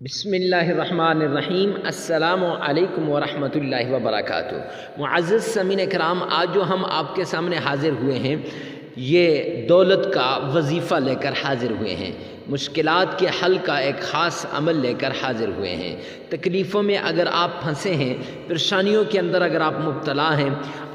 بسم اللہ الرحمن الرحیم۔ السلام علیکم ورحمۃ اللہ وبرکاتہ۔ معزز سامعین کرام، آج جو ہم آپ کے سامنے حاضر ہوئے ہیں یہ دولت کا وظیفہ لے کر حاضر ہوئے ہیں، مشکلات کے حل کا ایک خاص عمل لے کر حاضر ہوئے ہیں۔ تکلیفوں میں اگر آپ پھنسے ہیں، پریشانیوں کے اندر اگر آپ مبتلا ہیں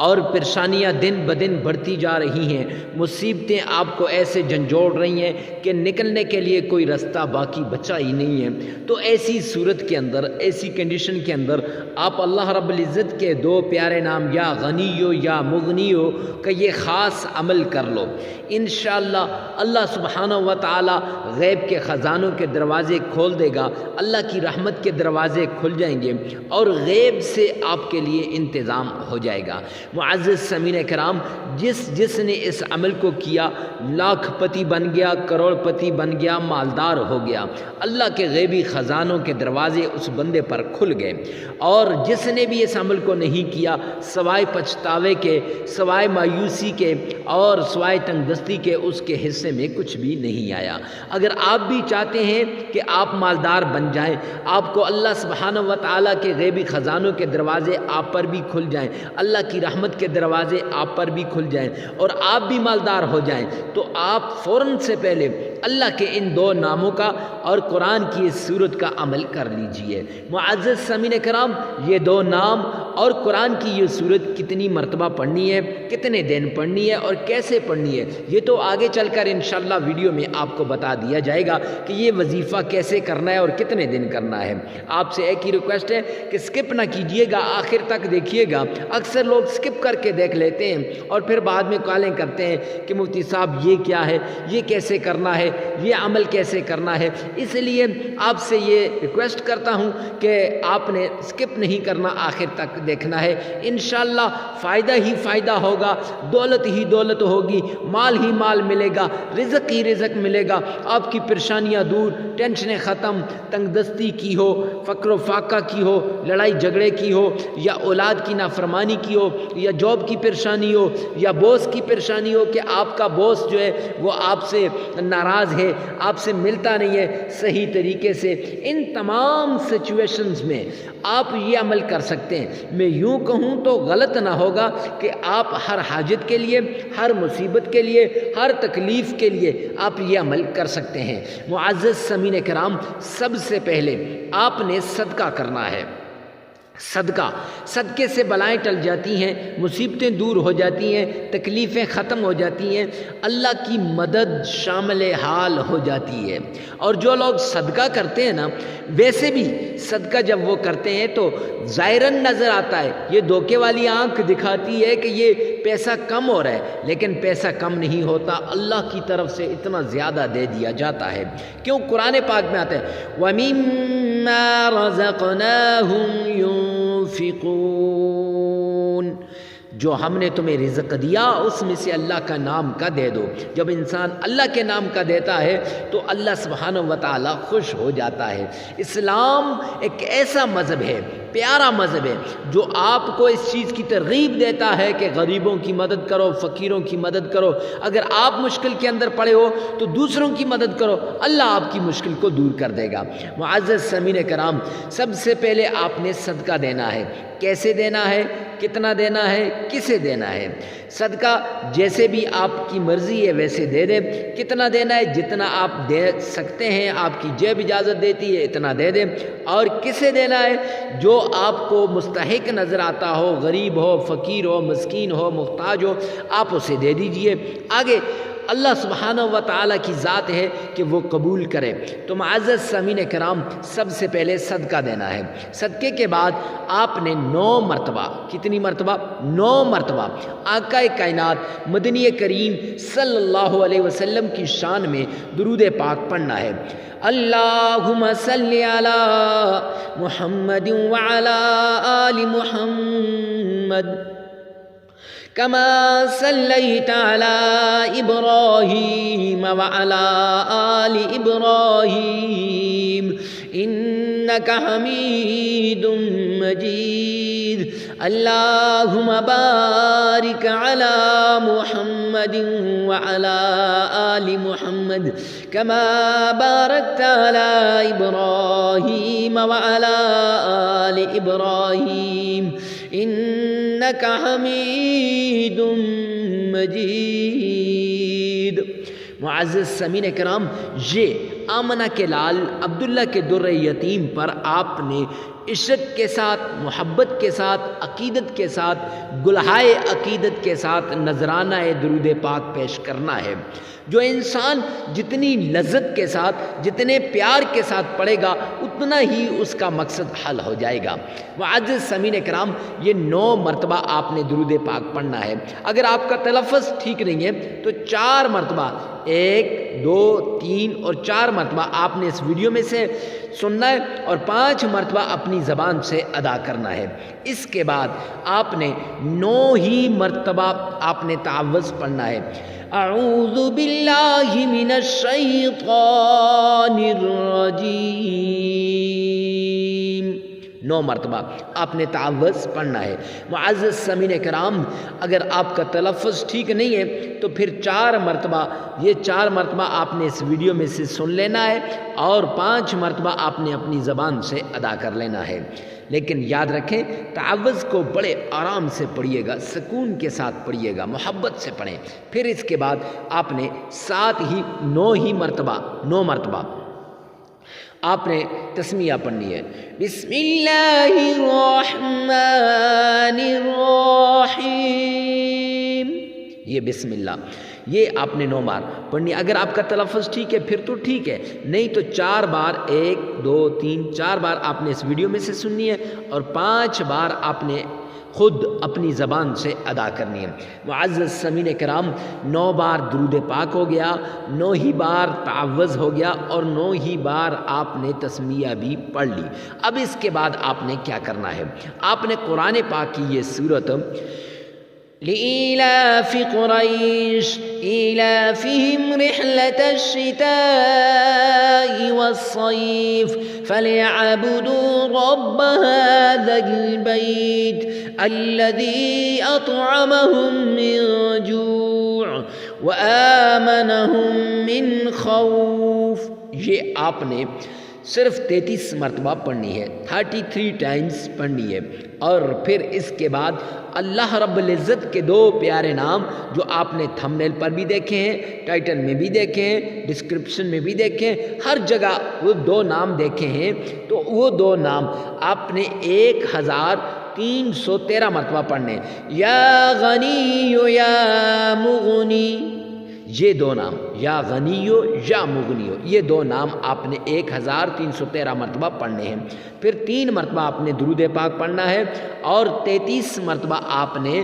اور پریشانیاں دن بدن بڑھتی جا رہی ہیں، مصیبتیں آپ کو ایسے جھنجھوڑ رہی ہیں کہ نکلنے کے لیے کوئی رستہ باقی بچا ہی نہیں ہے، تو ایسی صورت کے اندر، ایسی کنڈیشن کے اندر آپ اللہ رب العزت کے دو پیارے نام یا غنیو یا مغنیو کا یہ خاص عمل کر لو۔ انشاءاللہ اللہ سبحانہ و تعالی غیب کے خزانوں کے دروازے کھول دے گا، اللہ کی رحمت کے دروازے کھل جائیں گے اور غیب سے آپ کے لیے انتظام ہو جائے گا۔ معزز سامعین کرام، جس نے اس عمل کو کیا لاکھ پتی بن گیا، کروڑ پتی بن گیا، مالدار ہو گیا۔ اللہ کے غیبی خزانوں کے دروازے اس بندے پر کھل گئے، اور جس نے بھی اس عمل کو نہیں کیا، سوائے پچھتاوے کے، سوائے مایوسی کے اور سوائے تنگ دستی کے، اس کے حصے میں کچھ بھی نہیں آیا۔ اگر آپ بھی چاہتے ہیں کہ آپ مالدار بن جائیں، آپ کو اللہ سبحانہ و تعالیٰ کے غیبی خزانوں کے دروازے آپ پر بھی کھل جائیں، اللہ کی رحمت کے دروازے آپ پر بھی کھل جائیں اور آپ بھی مالدار ہو جائیں، تو آپ فوراً سے پہلے اللہ کے ان دو ناموں کا اور قرآن کی اس سورت کا عمل کر لیجئے۔ معزز سامعین کرام، یہ دو نام اور قرآن کی یہ سورت کتنی مرتبہ پڑھنی ہے، کتنے دن پڑھنی ہے اور کیسے پڑھنی ہے، یہ تو آگے چل کر انشاءاللہ ویڈیو میں آپ کو بتا دیا جائے گا کہ یہ وظیفہ کیسے کرنا ہے اور کتنے دن کرنا ہے۔ آپ سے ایک ہی ریکویسٹ ہے کہ سکپ نہ کیجئے گا، آخر تک دیکھیے گا۔ اکثر لوگ سکپ کر کے دیکھ لیتے ہیں اور پھر بعد میں کالیں کرتے ہیں کہ مفتی صاحب یہ کیا ہے، یہ کیسے کرنا ہے، یہ عمل کیسے کرنا ہے۔ اس لیے آپ سے یہ ریکویسٹ کرتا ہوں کہ آپ نے سکپ نہیں کرنا، آخر تک دیکھنا ہے۔ انشاءاللہ فائدہ ہی فائدہ ہوگا، دولت ہی دولت ہوگی، مال ہی مال ملے گا، رزق ہی رزق ملے گا، آپ کی پریشانیاں دور، ٹینشنیں ختم، تنگ دستی کی ہو، فقر و فاقہ کی ہو، لڑائی جھگڑے کی ہو، یا اولاد کی نافرمانی کی ہو، یا جاب کی پریشانی ہو، یا باس کی پریشانی ہو کہ آپ کا باس جو ہے وہ آپ سے ناراض ہے، آپ سے ملتا نہیں ہے صحیح طریقے سے۔ ان تمام سچویشنز میں آپ یہ عمل کر سکتے ہیں۔ میں یوں کہوں تو غلط نہ ہوگا کہ آپ ہر حاجت کے لیے، ہر مصیبت کے لیے، ہر تکلیف کے لیے آپ یہ عمل کر سکتے ہیں۔ معزز سامعین کرام، سب سے پہلے آپ نے صدقہ کرنا ہے۔ صدقے سے بلائیں ٹل جاتی ہیں، مصیبتیں دور ہو جاتی ہیں، تکلیفیں ختم ہو جاتی ہیں، اللہ کی مدد شامل حال ہو جاتی ہے۔ اور جو لوگ صدقہ کرتے ہیں نا، ویسے بھی صدقہ جب وہ کرتے ہیں تو ظاہراً نظر آتا ہے، یہ دھوکے والی آنکھ دکھاتی ہے کہ یہ پیسہ کم ہو رہا ہے، لیکن پیسہ کم نہیں ہوتا، اللہ کی طرف سے اتنا زیادہ دے دیا جاتا ہے۔ کیوں؟ قرآن پاک میں آتا ہے وَمِمَّا رَزَقْنَاهُمْ يُنْفِقُونَ، جو ہم نے تمہیں رزق دیا اس میں سے اللہ کا نام کا دے دو۔ جب انسان اللہ کے نام کا دیتا ہے تو اللہ سبحانہ و تعالی خوش ہو جاتا ہے۔ اسلام ایک ایسا مذہب ہے، پیارا مذہب ہے، جو آپ کو اس چیز کی ترغیب دیتا ہے کہ غریبوں کی مدد کرو، فقیروں کی مدد کرو۔ اگر آپ مشکل کے اندر پڑے ہو تو دوسروں کی مدد کرو، اللہ آپ کی مشکل کو دور کر دے گا۔ معزز سامعین کرام، سب سے پہلے آپ نے صدقہ دینا ہے۔ کیسے دینا ہے، کتنا دینا ہے، کسے دینا ہے؟ صدقہ جیسے بھی آپ کی مرضی ہے ویسے دے دیں۔ کتنا دینا ہے؟ جتنا آپ دے سکتے ہیں، آپ کی جیب اجازت دیتی ہے اتنا دے دیں۔ اور کسے دینا ہے؟ جو آپ کو مستحق نظر آتا ہو، غریب ہو، فقیر ہو، مسکین ہو، محتاج ہو، آپ اسے دے دیجئے۔ آگے اللہ سبحانہ و تعالیٰ کی ذات ہے کہ وہ قبول کرے۔ تو معزز سامعین کرام، سب سے پہلے صدقہ دینا ہے۔ صدقے کے بعد آپ نے 9 مرتبہ، کتنی مرتبہ؟ 9 مرتبہ آقا کائنات مدنی کریم صلی اللہ علیہ وسلم کی شان میں درود پاک پڑھنا ہے۔ اللہم صلی علی محمد وعلی آل محمد كما صليت على إبراهيم وعلى آل إبراهيم إنك حميد مجيد اللهم بارك على محمد وعلى آل محمد كما باركت على إبراهيم وعلى آل إبراهيم إنك حميد مجيد۔ معزز سامعین کرام، یہ آمنہ کے لال عبداللہ کے در یتیم پر آپ نے عشق کے ساتھ، محبت کے ساتھ، عقیدت کے ساتھ، گلہائے عقیدت کے ساتھ نذرانہ درود پاک پیش کرنا ہے۔ جو انسان جتنی لذت کے ساتھ، جتنے پیار کے ساتھ پڑھے گا، اتنا ہی اس کا مقصد حل ہو جائے گا۔ معزز سامعین کرام، یہ 9 مرتبہ آپ نے درود پاک پڑھنا ہے۔ اگر آپ کا تلفظ ٹھیک نہیں ہے تو 4 مرتبہ، 1، 2، 3 اور 4 مرتبہ آپ نے اس ویڈیو میں سے سننا ہے اور 5 مرتبہ اپنی زبان سے ادا کرنا ہے۔ اس کے بعد آپ نے 9 ہی مرتبہ آپ نے تعوذ پڑھنا ہے۔ اعوذ باللہ من الشیطان الرجیم، 9 مرتبہ آپ نے تعوذ پڑھنا ہے۔ معزز سامعین کرام، اگر آپ کا تلفظ ٹھیک نہیں ہے تو پھر 4 مرتبہ، یہ 4 مرتبہ آپ نے اس ویڈیو میں سے سن لینا ہے اور 5 مرتبہ آپ نے اپنی زبان سے ادا کر لینا ہے۔ لیکن یاد رکھیں، تعوذ کو بڑے آرام سے پڑھیے گا، سکون کے ساتھ پڑھیے گا، محبت سے پڑھیں۔ پھر اس کے بعد آپ نے 9 مرتبہ آپ نے تسمیہ پڑھنی ہے۔ بسم اللہ الرحمن الرحیم، یہ بسم اللہ، یہ آپ نے 9 بار پڑھنی ہے۔ اگر آپ کا تلفظ ٹھیک ہے پھر تو ٹھیک ہے، نہیں تو 4 بار، 1، 2، 3، 4 بار آپ نے اس ویڈیو میں سے سننی ہے اور 5 بار آپ نے خود اپنی زبان سے ادا کرنی ہے۔ معزز سامعین کرام، 9 بار درود پاک ہو گیا، 9 ہی بار تعوذ ہو گیا اور 9 ہی بار آپ نے تسمیہ بھی پڑھ لی۔ اب اس کے بعد آپ نے کیا کرنا ہے؟ آپ نے قرآن پاک کی یہ سورت لإيلاف قريش إيلافهم رحلة الشتاء والصيف فليعبدوا رب هذا البيت الذي أطعمهم من جوع وآمنهم من خوف۔ یہ آپ نے صرف 33 مرتبہ پڑھنی ہے، 33 ٹائمز پڑھنی ہے۔ اور پھر اس کے بعد اللہ رب العزت کے 2 پیارے نام جو آپ نے تھمبنیل پر بھی دیکھے ہیں، ٹائٹل میں بھی دیکھے ہیں، ڈسکرپشن میں بھی دیکھے ہیں، ہر جگہ وہ 2 نام دیکھے ہیں، تو وہ 2 نام آپ نے 1313 مرتبہ پڑھنے۔ یا غنی یا مغنی، یہ 2 نام، یا غنیو یا مغنیو، یہ 2 نام آپ نے 1313 مرتبہ پڑھنے ہیں۔ پھر 3 مرتبہ آپ نے درود پاک پڑھنا ہے اور 33 مرتبہ آپ نے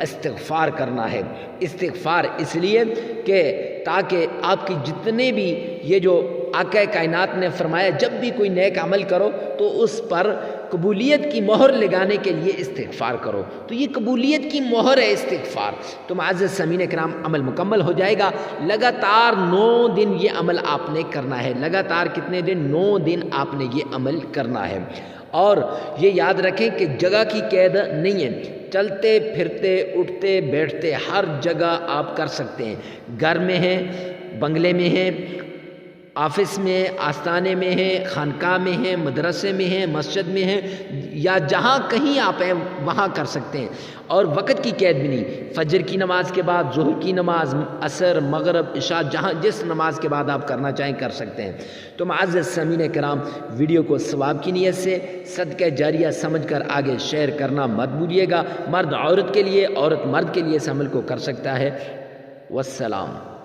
استغفار کرنا ہے۔ استغفار اس لیے کہ تاکہ آپ کی جتنے بھی یہ جو آقا کائنات نے فرمایا جب بھی کوئی نیک عمل کرو تو اس پر قبولیت کی مہر لگانے کے لیے استغفار کرو، تو یہ قبولیت کی مہر ہے استغفار۔ تو معزز سامعین کرام، عمل مکمل ہو جائے گا۔ لگاتار 9 دن یہ عمل آپ نے کرنا ہے۔ لگاتار کتنے دن؟ 9 دن آپ نے یہ عمل کرنا ہے۔ اور یہ یاد رکھیں کہ جگہ کی قید نہیں ہے، چلتے پھرتے اٹھتے بیٹھتے ہر جگہ آپ کر سکتے ہیں۔ گھر میں ہیں، بنگلے میں ہیں، آفس میں، آستانے میں ہیں، خانقاہ میں ہیں، مدرسے میں ہیں، مسجد میں ہیں، یا جہاں کہیں آپ ہیں وہاں کر سکتے ہیں۔ اور وقت کی قید بھی نہیں، فجر کی نماز کے بعد، ظہر کی نماز، عصر، مغرب، عشاء، جہاں جس نماز کے بعد آپ کرنا چاہیں کر سکتے ہیں۔ تو معزز سامعین کرام، ویڈیو کو ثواب کی نیت سے صدقہ جاریہ سمجھ کر آگے شیئر کرنا مت بھولیے گا۔ مرد عورت کے لیے، عورت مرد کے لیے اس عمل کو کر سکتا ہے۔ والسلام۔